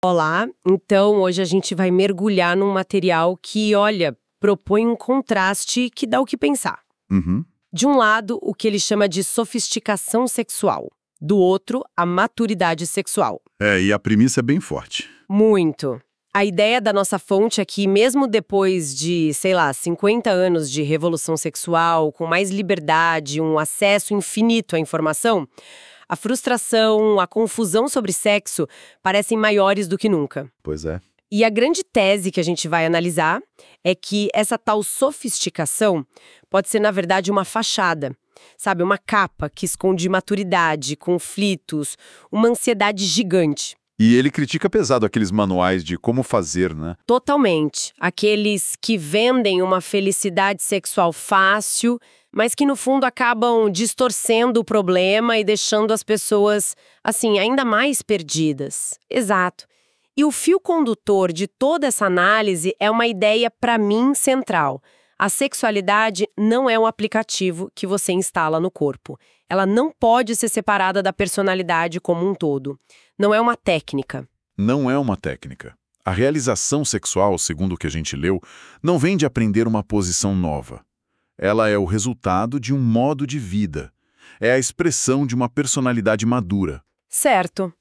Olá, então hoje a gente vai mergulhar num material que, olha, propõe um contraste que dá o que pensar. Uhum. De um lado, o que ele chama de sofisticação sexual. Do outro, a maturidade sexual. E a premissa é bem forte. Muito. A ideia da nossa fonte é que, mesmo depois de, 50 anos de revolução sexual, com mais liberdade, um acesso infinito à informação, a frustração, a confusão sobre sexo parecem maiores do que nunca. Pois é. E a grande tese que a gente vai analisar é que essa tal sofisticação pode ser, na verdade, uma fachada. Sabe, uma capa que esconde maturidade, conflitos, uma ansiedade gigante. E ele critica pesado aqueles manuais de como fazer, né? Totalmente. Aqueles que vendem uma felicidade sexual fácil, mas que no fundo acabam distorcendo o problema e deixando as pessoas, assim, ainda mais perdidas. Exato. E o fio condutor de toda essa análise é uma ideia, para mim, central. A sexualidade não é um aplicativo que você instala no corpo. Ela não pode ser separada da personalidade como um todo. Não é uma técnica. Não é uma técnica. A realização sexual, segundo o que a gente leu, não vem de aprender uma posição nova. Ela é o resultado de um modo de vida. É a expressão de uma personalidade madura. Certo.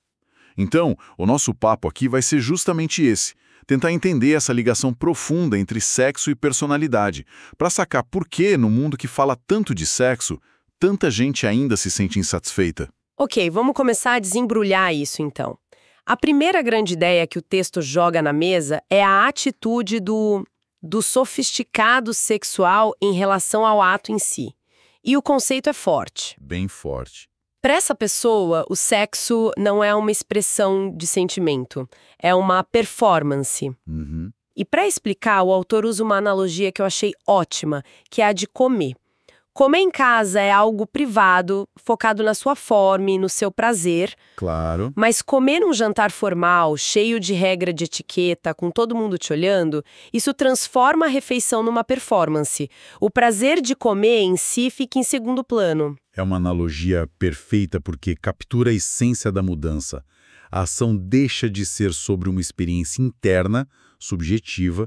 Então, o nosso papo aqui vai ser justamente esse. Tentar entender essa ligação profunda entre sexo e personalidade, para sacar por que, no mundo que fala tanto de sexo, tanta gente ainda se sente insatisfeita. Ok, vamos começar a desembrulhar isso então. A primeira grande ideia que o texto joga na mesa é a atitude do sofisticado sexual em relação ao ato em si. E o conceito é forte. Bem forte. Para essa pessoa, o sexo não é uma expressão de sentimento, é uma performance. Uhum. E para explicar, o autor usa uma analogia que eu achei ótima, que é a de comer. Comer em casa é algo privado, focado na sua fome, no seu prazer. Claro. Mas comer num jantar formal, cheio de regra de etiqueta, com todo mundo te olhando, isso transforma a refeição numa performance. O prazer de comer em si fica em segundo plano. É uma analogia perfeita porque captura a essência da mudança. A ação deixa de ser sobre uma experiência interna, subjetiva,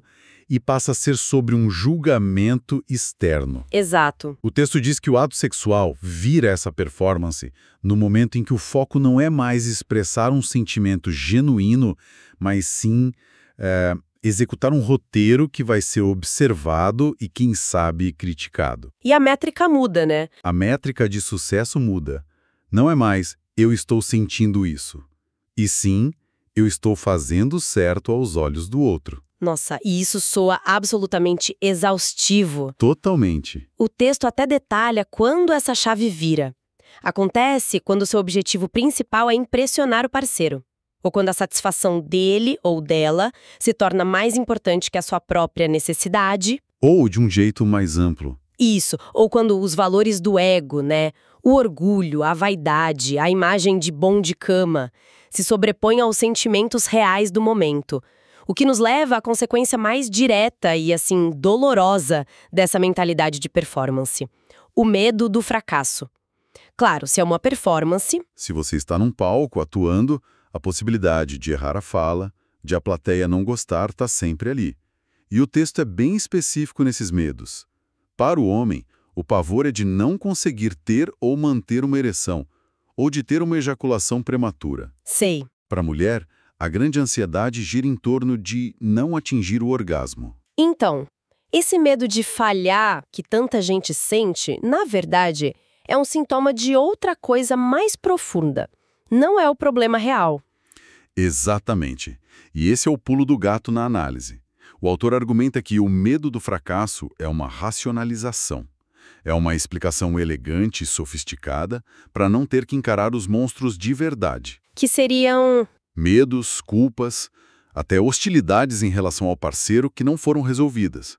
e passa a ser sobre um julgamento externo. Exato. O texto diz que o ato sexual vira essa performance no momento em que o foco não é mais expressar um sentimento genuíno, mas sim executar um roteiro que vai ser observado e, quem sabe, criticado. E a métrica muda, né? A métrica de sucesso muda. Não é mais eu estou sentindo isso, e sim eu estou fazendo certo aos olhos do outro. Nossa, e isso soa absolutamente exaustivo. Totalmente. O texto até detalha quando essa chave vira. Acontece quando seu objetivo principal é impressionar o parceiro. Ou quando a satisfação dele ou dela se torna mais importante que a sua própria necessidade. Ou de um jeito mais amplo. Isso, ou quando os valores do ego, né? O orgulho, a vaidade, a imagem de bom de cama, se sobrepõem aos sentimentos reais do momento. O que nos leva à consequência mais direta e, assim, dolorosa dessa mentalidade de performance. O medo do fracasso. Claro, se é uma performance... Se você está num palco atuando, a possibilidade de errar a fala, de a plateia não gostar, está sempre ali. E o texto é bem específico nesses medos. Para o homem, o pavor é de não conseguir ter ou manter uma ereção, ou de ter uma ejaculação prematura. Sei. Para a mulher, a grande ansiedade gira em torno de não atingir o orgasmo. Então, esse medo de falhar que tanta gente sente, na verdade, é um sintoma de outra coisa mais profunda. Não é o problema real. Exatamente. E esse é o pulo do gato na análise. O autor argumenta que o medo do fracasso é uma racionalização. É uma explicação elegante e sofisticada para não ter que encarar os monstros de verdade. Que seriam... medos, culpas, até hostilidades em relação ao parceiro que não foram resolvidas.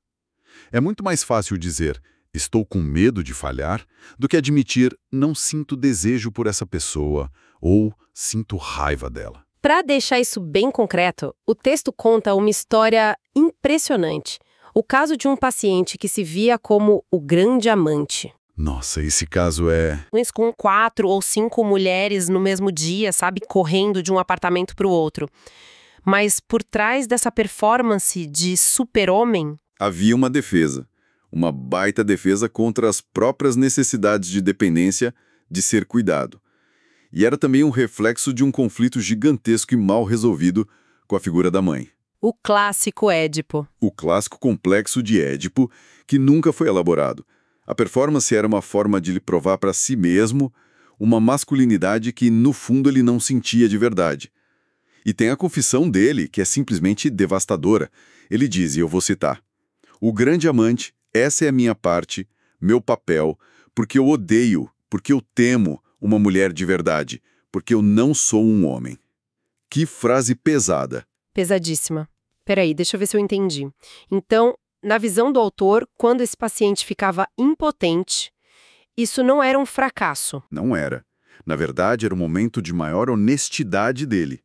É muito mais fácil dizer, estou com medo de falhar, do que admitir, não sinto desejo por essa pessoa, ou sinto raiva dela. Para deixar isso bem concreto, o texto conta uma história impressionante. O caso de um paciente que se via como o grande amante. Nossa, esse caso é... Com 4 ou 5 mulheres no mesmo dia, sabe? Correndo de um apartamento para o outro. Mas por trás dessa performance de super-homem, Havia uma defesa, uma baita defesa contra as próprias necessidades de dependência, de ser cuidado. E era também um reflexo de um conflito gigantesco e mal resolvido com a figura da mãe. o clássico Édipo. O clássico complexo de Édipo, que nunca foi elaborado. A performance era uma forma de lhe provar para si mesmo uma masculinidade que, no fundo, ele não sentia de verdade. E tem a confissão dele, que é simplesmente devastadora. Ele diz, e eu vou citar: "O grande amante, essa é a minha parte, meu papel, porque eu odeio, porque eu temo uma mulher de verdade, porque eu não sou um homem." Que frase pesada. Pesadíssima. Peraí, deixa eu ver se eu entendi. Então, na visão do autor, quando esse paciente ficava impotente, isso não era um fracasso. Não era. Na verdade, era um momento de maior honestidade dele.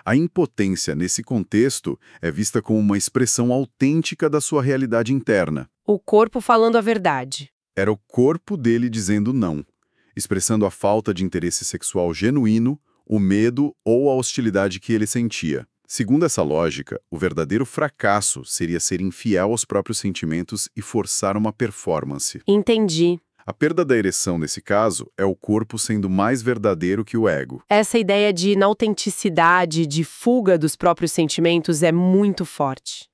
A impotência, nesse contexto, é vista como uma expressão autêntica da sua realidade interna. O corpo falando a verdade. Era o corpo dele dizendo não, expressando a falta de interesse sexual genuíno, o medo ou a hostilidade que ele sentia. Segundo essa lógica, o verdadeiro fracasso seria ser infiel aos próprios sentimentos e forçar uma performance. Entendi. A perda da ereção, nesse caso, é o corpo sendo mais verdadeiro que o ego. Essa ideia de inautenticidade, de fuga dos próprios sentimentos é muito forte.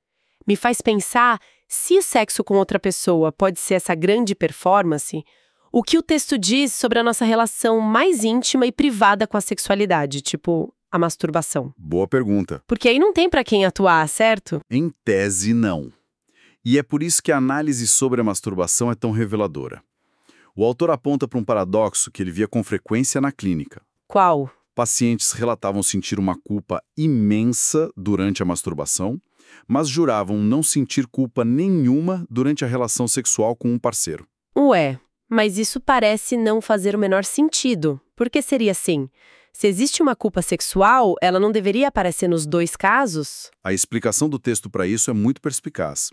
Me faz pensar se o sexo com outra pessoa pode ser essa grande performance, o que o texto diz sobre a nossa relação mais íntima e privada com a sexualidade, tipo a masturbação. Boa pergunta. Porque aí não tem pra quem atuar, certo? Em tese, não. E é por isso que a análise sobre a masturbação é tão reveladora. O autor aponta para um paradoxo que ele via com frequência na clínica. Qual? Pacientes relatavam sentir uma culpa imensa durante a masturbação, mas juravam não sentir culpa nenhuma durante a relação sexual com um parceiro. Ué, mas isso parece não fazer o menor sentido. Por que seria assim? Se existe uma culpa sexual, ela não deveria aparecer nos dois casos? A explicação do texto para isso é muito perspicaz.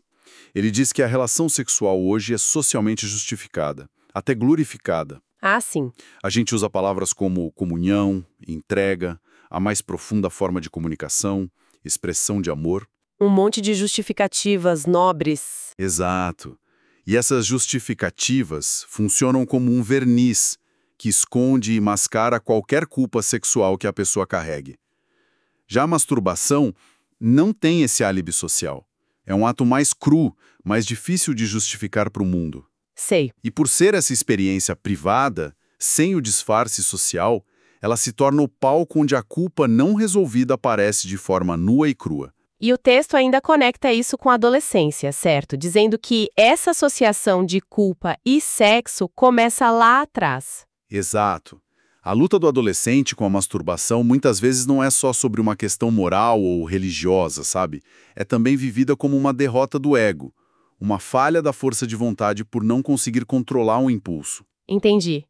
Ele diz que a relação sexual hoje é socialmente justificada, até glorificada. Ah, sim. A gente usa palavras como comunhão, entrega, a mais profunda forma de comunicação, expressão de amor. Um monte de justificativas nobres. Exato. E essas justificativas funcionam como um verniz que esconde e mascara qualquer culpa sexual que a pessoa carregue. Já a masturbação não tem esse álibi social. É um ato mais cru, mais difícil de justificar para o mundo. Sei. E por ser essa experiência privada, sem o disfarce social, ela se torna o palco onde a culpa não resolvida aparece de forma nua e crua. E o texto ainda conecta isso com a adolescência, certo? Dizendo que essa associação de culpa e sexo começa lá atrás. Exato. A luta do adolescente com a masturbação muitas vezes não é só sobre uma questão moral ou religiosa, sabe? É também vivida como uma derrota do ego, uma falha da força de vontade por não conseguir controlar um impulso. Entendi.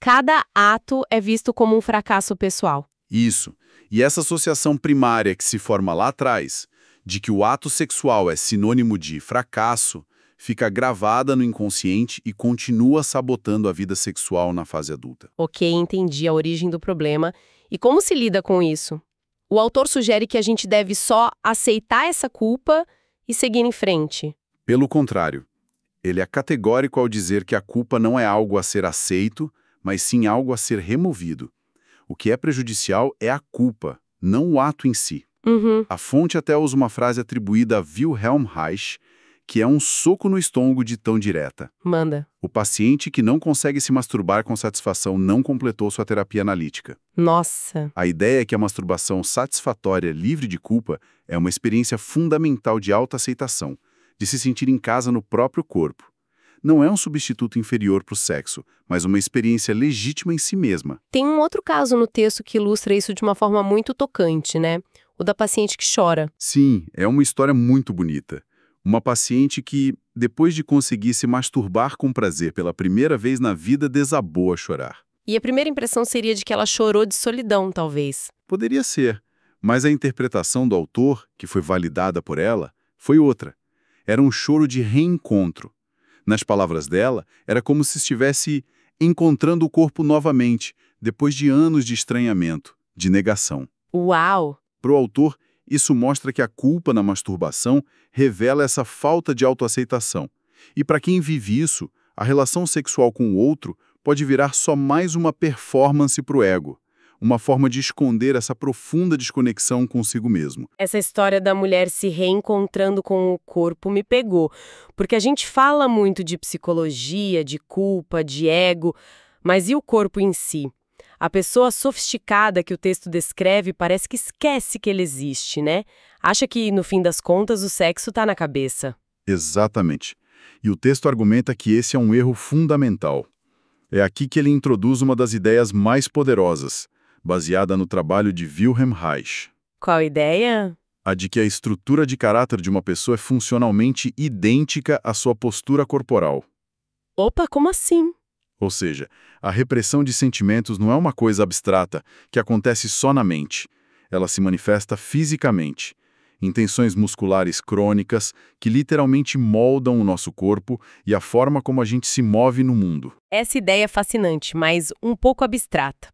Cada ato é visto como um fracasso pessoal. Isso. E essa associação primária que se forma lá atrás, de que o ato sexual é sinônimo de fracasso, fica gravada no inconsciente e continua sabotando a vida sexual na fase adulta. Ok, entendi a origem do problema. E como se lida com isso? O autor sugere que a gente deve só aceitar essa culpa e seguir em frente. Pelo contrário, ele é categórico ao dizer que a culpa não é algo a ser aceito, mas sim algo a ser removido. O que é prejudicial é a culpa, não o ato em si. Uhum. A fonte até usa uma frase atribuída a Wilhelm Reich, que é um soco no estômago de tão direta. Manda. O paciente que não consegue se masturbar com satisfação não completou sua terapia analítica. Nossa. A ideia é que a masturbação satisfatória, livre de culpa, é uma experiência fundamental de autoaceitação, de se sentir em casa no próprio corpo. Não é um substituto inferior para o sexo, mas uma experiência legítima em si mesma. Tem um outro caso no texto que ilustra isso de uma forma muito tocante, né? O da paciente que chora. Sim, é uma história muito bonita. Uma paciente que, depois de conseguir se masturbar com prazer pela primeira vez na vida, desabou a chorar. E a primeira impressão seria de que ela chorou de solidão, talvez. Poderia ser, mas a interpretação do autor, que foi validada por ela, foi outra. Era um choro de reencontro. Nas palavras dela, era como se estivesse encontrando o corpo novamente, depois de anos de estranhamento, de negação. Uau! Para o autor, Isso mostra que a culpa na masturbação revela essa falta de autoaceitação. E para quem vive isso, a relação sexual com o outro pode virar só mais uma performance para o ego, uma forma de esconder essa profunda desconexão consigo mesmo. Essa história da mulher se reencontrando com o corpo me pegou, porque a gente fala muito de psicologia, de culpa, de ego, mas e o corpo em si? A pessoa sofisticada que o texto descreve parece que esquece que ele existe, né? Acha que, no fim das contas, o sexo tá na cabeça. Exatamente. E o texto argumenta que esse é um erro fundamental. É aqui que ele introduz uma das ideias mais poderosas, baseada no trabalho de Wilhelm Reich. Qual a ideia? A de que a estrutura de caráter de uma pessoa é funcionalmente idêntica à sua postura corporal. Opa, como assim? Ou seja, a repressão de sentimentos não é uma coisa abstrata que acontece só na mente. Ela se manifesta fisicamente. Em tensões musculares crônicas que literalmente moldam o nosso corpo e a forma como a gente se move no mundo. Essa ideia é fascinante, mas um pouco abstrata.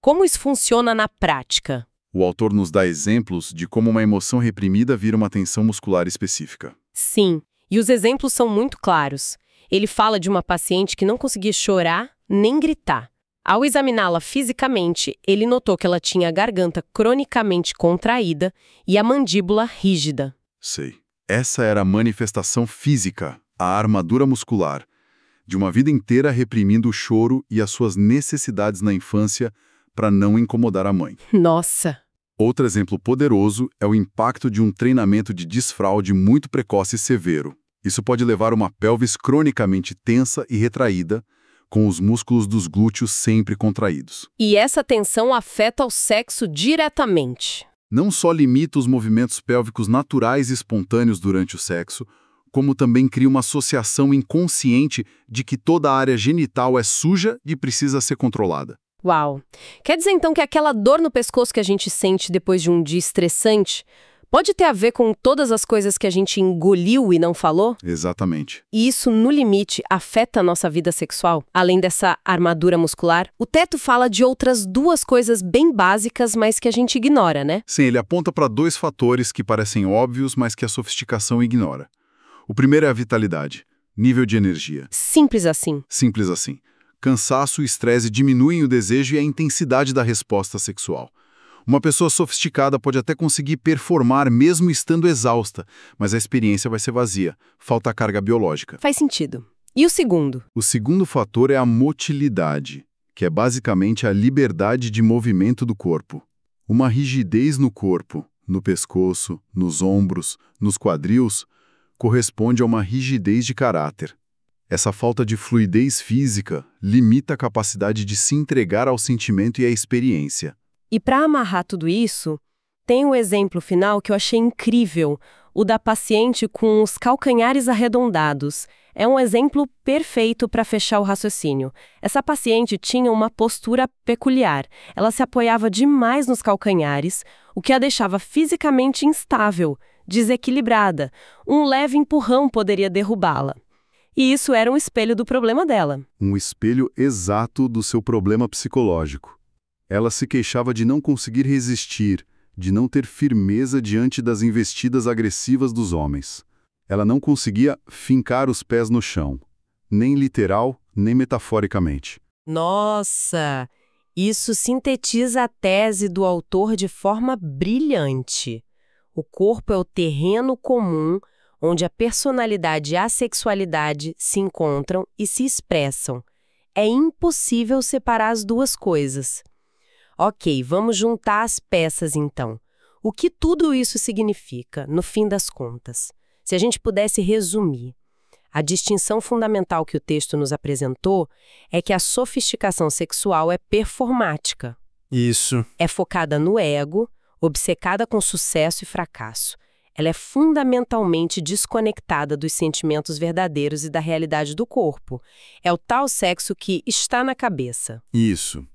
Como isso funciona na prática? O autor nos dá exemplos de como uma emoção reprimida vira uma tensão muscular específica. Sim, e os exemplos são muito claros. Ele fala de uma paciente que não conseguia chorar nem gritar. Ao examiná-la fisicamente, ele notou que ela tinha a garganta cronicamente contraída e a mandíbula rígida. Sei. Essa era a manifestação física, a armadura muscular, de uma vida inteira reprimindo o choro e as suas necessidades na infância para não incomodar a mãe. Nossa! Outro exemplo poderoso é o impacto de um treinamento de desfraude muito precoce e severo. Isso pode levar uma pelvis cronicamente tensa e retraída, com os músculos dos glúteos sempre contraídos. E essa tensão afeta o sexo diretamente. Não só limita os movimentos pélvicos naturais e espontâneos durante o sexo, como também cria uma associação inconsciente de que toda a área genital é suja e precisa ser controlada. Uau! Quer dizer então que aquela dor no pescoço que a gente sente depois de um dia estressante pode ter a ver com todas as coisas que a gente engoliu e não falou? Exatamente. E isso, no limite, afeta a nossa vida sexual? Além dessa armadura muscular, o Teto fala de outras duas coisas bem básicas, mas que a gente ignora, né? Sim, ele aponta para dois fatores que parecem óbvios, mas que a sofisticação ignora. O primeiro é a vitalidade, nível de energia. Simples assim. Simples assim. Cansaço e estresse diminuem o desejo e a intensidade da resposta sexual. Uma pessoa sofisticada pode até conseguir performar mesmo estando exausta, mas a experiência vai ser vazia, falta carga biológica. Faz sentido. E o segundo? O segundo fator é a motilidade, que é basicamente a liberdade de movimento do corpo. Uma rigidez no corpo, no pescoço, nos ombros, nos quadris, corresponde a uma rigidez de caráter. Essa falta de fluidez física limita a capacidade de se entregar ao sentimento e à experiência. E para amarrar tudo isso, tem o exemplo final que eu achei incrível, o da paciente com os calcanhares arredondados. É um exemplo perfeito para fechar o raciocínio. Essa paciente tinha uma postura peculiar. Ela se apoiava demais nos calcanhares, o que a deixava fisicamente instável, desequilibrada. Um leve empurrão poderia derrubá-la. E isso era um espelho do problema dela. Um espelho exato do seu problema psicológico. Ela se queixava de não conseguir resistir, de não ter firmeza diante das investidas agressivas dos homens. Ela não conseguia fincar os pés no chão, nem literal, nem metaforicamente. Nossa! Isso sintetiza a tese do autor de forma brilhante. O corpo é o terreno comum onde a personalidade e a sexualidade se encontram e se expressam. É impossível separar as duas coisas. Ok, vamos juntar as peças então. O que tudo isso significa, no fim das contas? Se a gente pudesse resumir, a distinção fundamental que o texto nos apresentou é que a sofisticação sexual é performática. Isso. É focada no ego, obcecada com sucesso e fracasso. Ela é fundamentalmente desconectada dos sentimentos verdadeiros e da realidade do corpo. É o tal sexo que está na cabeça. Isso.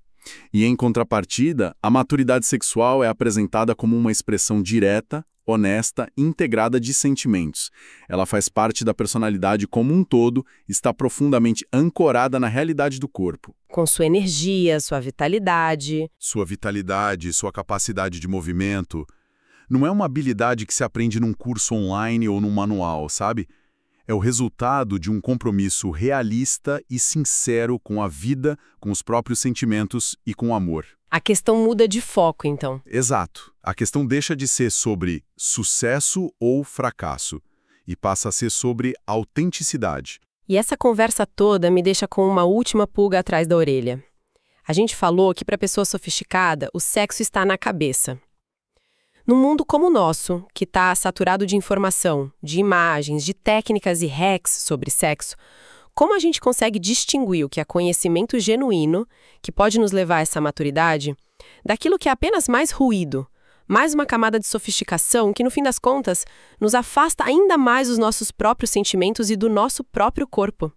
E em contrapartida, a maturidade sexual é apresentada como uma expressão direta, honesta e integrada de sentimentos. Ela faz parte da personalidade como um todo, está profundamente ancorada na realidade do corpo. Com sua energia, sua vitalidade. Sua vitalidade, sua capacidade de movimento. Não é uma habilidade que se aprende num curso online ou num manual, sabe? É o resultado de um compromisso realista e sincero com a vida, com os próprios sentimentos e com o amor. A questão muda de foco, então. Exato. A questão deixa de ser sobre sucesso ou fracasso e passa a ser sobre autenticidade. E essa conversa toda me deixa com uma última pulga atrás da orelha. A gente falou que para a pessoa sofisticada, o sexo está na cabeça. Num mundo como o nosso, que está saturado de informação, de imagens, de técnicas e hacks sobre sexo, como a gente consegue distinguir o que é conhecimento genuíno, que pode nos levar a essa maturidade, daquilo que é apenas mais ruído, mais uma camada de sofisticação que, no fim das contas, nos afasta ainda mais dos nossos próprios sentimentos e do nosso próprio corpo?